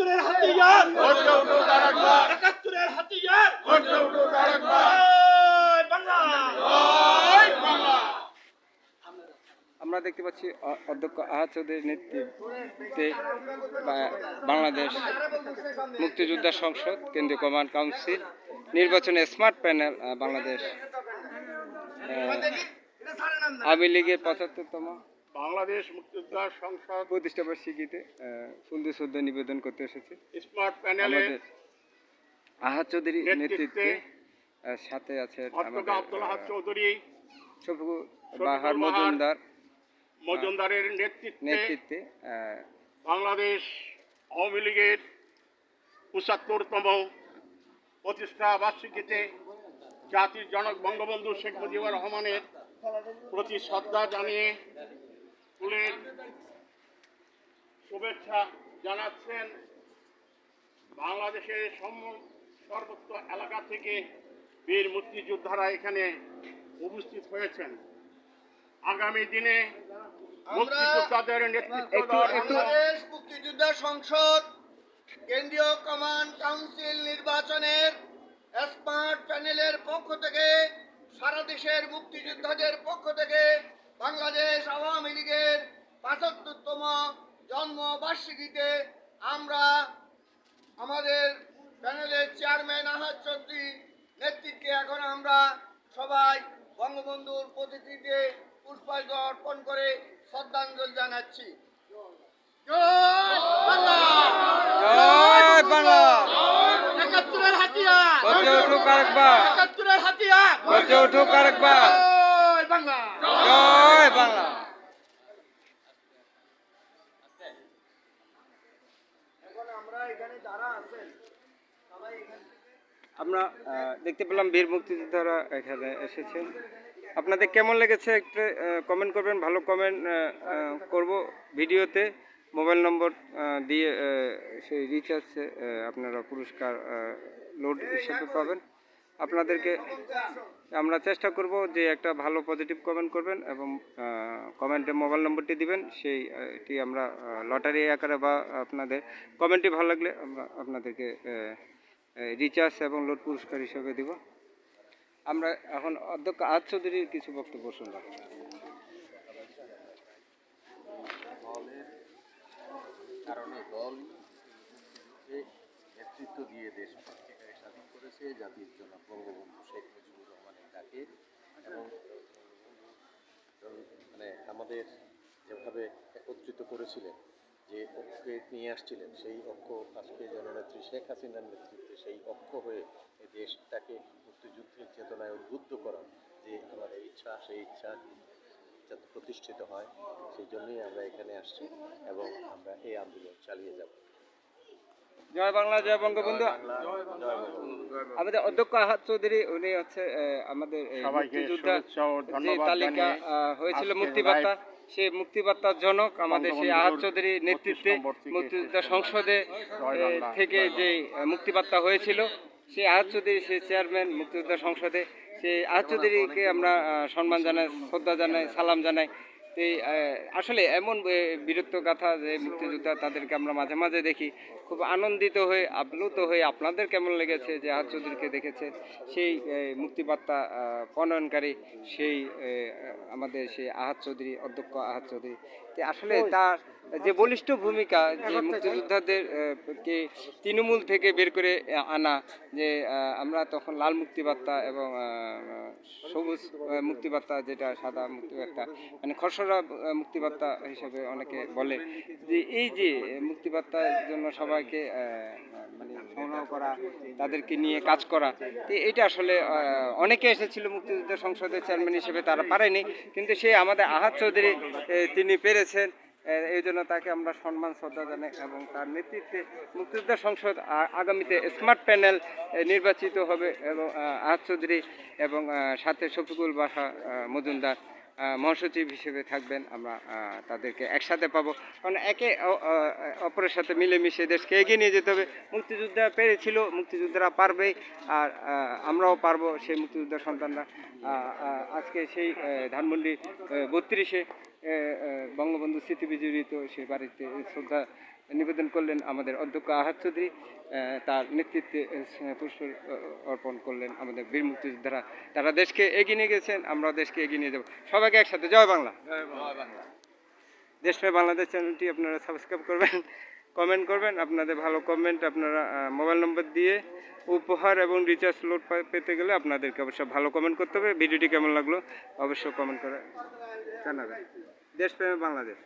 একাত্তরের হাতিয়ার গর্জে উঠুক আরেকবার, একাত্তরের হাতিয়ার গর্জে উঠুক আরেকবার। জয় বাংলা। জয় বাংলা। আমরা দেখতে পাচ্ছি অধ্যক্ষ আহাদ চৌধুরীর নেতৃত্বে বাংলাদেশ মুক্তিযোদ্ধা সংসদ কেন্দ্রীয় কমান্ড কাউন্সিল নির্বাচনে স্মার্ট প্যানেল বাংলাদেশ আওয়ামী লীগের ৭৫তম বাংলাদেশ মুক্তিযোদ্ধা সংসদ প্রতিষ্ঠা বার্ষিকীতে ফুল দিয়ে শ্রদ্ধা নিবেদন করতে এসেছে। স্মার্ট প্যানেলে আমাদের আহাদ চৌধুরীর নেতৃত্বে সাথে আছে অধ্যক্ষ আব্দুল আহাদ চৌধুরী শফিকুল বাহার মজুমদারের নেতৃত্বে বাংলাদেশ আওয়ামী লীগের ৭৫তম প্রতিষ্ঠা বার্ষিকীতে জাতির জনক বঙ্গবন্ধু শেখ মুজিবুর রহমানের প্রতি শ্রদ্ধা জানিয়ে ফুলের শুভেচ্ছা জানাচ্ছেন বাংলাদেশের সর্বত্র এলাকা থেকে বীর মুক্তিযোদ্ধারা এখানে উপস্থিত হয়েছেন। আগামী দিনে মুক্তিযোদ্ধাদের নেতৃত্ব বাংলাদেশ মুক্তিযোদ্ধা সংসদ কেন্দ্রীয় কমান্ড কাউন্সিল নির্বাচনের স্মার্ট প্যানেলের পক্ষ থেকে সারা দেশের মুক্তিযোদ্ধাদের পক্ষ থেকে বাংলাদেশ আওয়ামী লীগের ৭৫তম জন্মবার্ষিকীতে আমরা আমাদের প্যানেলের চেয়ারম্যান আহাদ চৌধুরী নেতৃত্বে এখন আমরা সবাই বঙ্গবন্ধুর প্রতিকৃতিতে পুষ্পার্ঘ্য অর্পণ করে শ্রদ্ধাঞ্জলি জানাচ্ছি। জয় বাংলা। জয় বাংলা। একাত্তরের হাতিয়ার গর্জে উঠুক আরেকবার, একাত্তরের হাতিয়ার গর্জে উঠুক আরেকবার। জয় বাংলা। জয় বাংলা। এখন আমরা এখানে যারা আছেন সবাই এখানে আমরা দেখতে পেলাম বীর মুক্তিযোদ্ধারা এখানে এসেছেন। আপনাদের কেমন লেগেছে একটু কমেন্ট করবেন। ভালো কমেন্ট করব ভিডিওতে। মোবাইল নম্বর দিয়ে সেই রিচার্জে আপনারা পুরস্কার লোড হিসেবে পাবেন। আপনাদেরকে আমরা চেষ্টা করব যে একটা ভালো পজিটিভ কমেন্ট করবেন এবং কমেন্টে মোবাইল নম্বরটি দিবেন। সেইটি আমরা লটারি আকারে বা আপনাদের কমেন্টটি ভালো লাগলে আমরা আপনাদেরকে রিচার্জ এবং লোড পুরস্কার হিসেবে দিব। আমরা এখন অধ্যক্ষ আহাদ চৌধুরীর কিছু বক্তব্য শুনলাম। দলের কারণে দল নেতৃত্ব দিয়ে দেশকে স্বাধীন করেছে জাতির জনক বঙ্গবন্ধু শেখ মুজিবুর রহমানের ডাকে এবং মানে আমাদের যেভাবে একত্রিত করেছিলেন, যে ঐক্যে নিয়ে আসছিলেন, সেই ঐক্য আজকে জননেত্রী শেখ হাসিনার নেতৃত্বে সেই ঐক্য হয়ে এই দেশটাকে মুক্তিযুদ্ধের চেতনায় উদ্বুদ্ধ করা যে আমাদের ইচ্ছা, সেই ইচ্ছা যাতে প্রতিষ্ঠিত হয়, সেই জন্যই আমরা এখানে আসছি এবং আমরা এই আন্দোলন চালিয়ে যাব। জয় বাংলা, জয় বঙ্গবন্ধু। আমাদের অধ্যক্ষ আহাদ চৌধুরী উনি হচ্ছে আমাদের মুক্তিযোদ্ধা যে তালিকা হয়েছিল মুক্তিবার্তা, সেই মুক্তিবার্তার জনক আমাদের সেই আহাদ চৌধুরীর নেতৃত্বে মুক্তিযোদ্ধা সংসদে থেকে যে মুক্তিবার্তা হয়েছিল, সেই আহাদ চৌধুরী সেই চেয়ারম্যান মুক্তিযোদ্ধা সংসদে, সেই আহাদ চৌধুরীকে আমরা সম্মান জানাই, শ্রদ্ধা জানাই, সালাম জানাই। এই আসলে এমন বীরত্ব গাথা যে মুক্তিযোদ্ধা, তাদেরকে আমরা মাঝে মাঝে দেখি, খুব আনন্দিত হয়ে আপ্লুত হয়ে। আপনাদের কেমন লেগেছে যে আহাদ চৌধুরীকে দেখেছে, সেই মুক্তিবার্তা প্রণয়নকারী সেই আমাদের সেই আহাদ চৌধুরী, অধ্যক্ষ আহাদ চৌধুরী। আসলে তার যে বলিষ্ঠ ভূমিকা, যে মুক্তিযোদ্ধাদের কে তৃণমূল থেকে বের করে আনা, যে আমরা তখন লাল মুক্তিবার্তা এবং সবুজ মুক্তিবার্তা, যেটা সাদা মুক্তিবার্তা, মানে খসড়া মুক্তিবার্তা হিসেবে অনেকে বলে, যে এই যে মুক্তিবার্তার জন্য সবাইকে মানে সংগ্রহ করা, তাদেরকে নিয়ে কাজ করা, তো এটা আসলে অনেকে এসেছিল মুক্তিযুদ্ধ সংসদের চেয়ারম্যান হিসেবে, তারা পারেনি, কিন্তু সে আমাদের আহাদ চৌধুরী তিনি পেরেছেন। এই জন্য তাকে আমরা সম্মান শ্রদ্ধা জানাই এবং তার নেতৃত্বে মুক্তিযোদ্ধা সংসদ আগামীতে স্মার্ট প্যানেল নির্বাচিত হবে এবং আহাদ চৌধুরী এবং সাথে শফিকুল বাহা মজুমদার মহাসচিব হিসেবে থাকবেন। আমরা তাদেরকে একসাথে পাবো, কারণ একে অপরের সাথে মিলেমিশে দেশকে এগিয়ে নিয়ে যেতে হবে। মুক্তিযোদ্ধা পেরেছিল, মুক্তিযোদ্ধারা পারবেই, আর আমরাও পারবো। সেই মুক্তিযোদ্ধার সন্তানরা আজকে সেই ধানমন্ডি ৩২-এ বঙ্গবন্ধু স্মৃতি বিজড়িত সেই বাড়িতে শ্রদ্ধা নিবেদন করলেন আমাদের অধ্যক্ষ আহাদ চৌধুরী। তার নেতৃত্বে পুষ্প অর্পণ করলেন আমাদের বীর মুক্তিযোদ্ধারা। তারা দেশকে এগিয়ে নিয়ে গেছেন, আমরা দেশকে এগিয়ে নিয়ে যাব। সবাইকে একসাথে জয় বাংলা। দেশপ্রিয় বাংলাদেশ চ্যানেলটি আপনারা সাবস্ক্রাইব করবেন, কমেন্ট করবেন। আপনাদের ভালো কমেন্ট আপনারা মোবাইল নম্বর দিয়ে উপহার এবং রিচার্জ লোড পেতে গেলে আপনাদেরকে অবশ্যই ভালো কমেন্ট করতে হবে। ভিডিওটি কেমন লাগলো অবশ্যই কমেন্ট করে জানাবেন। দেশপ্রেমে বাংলাদেশ।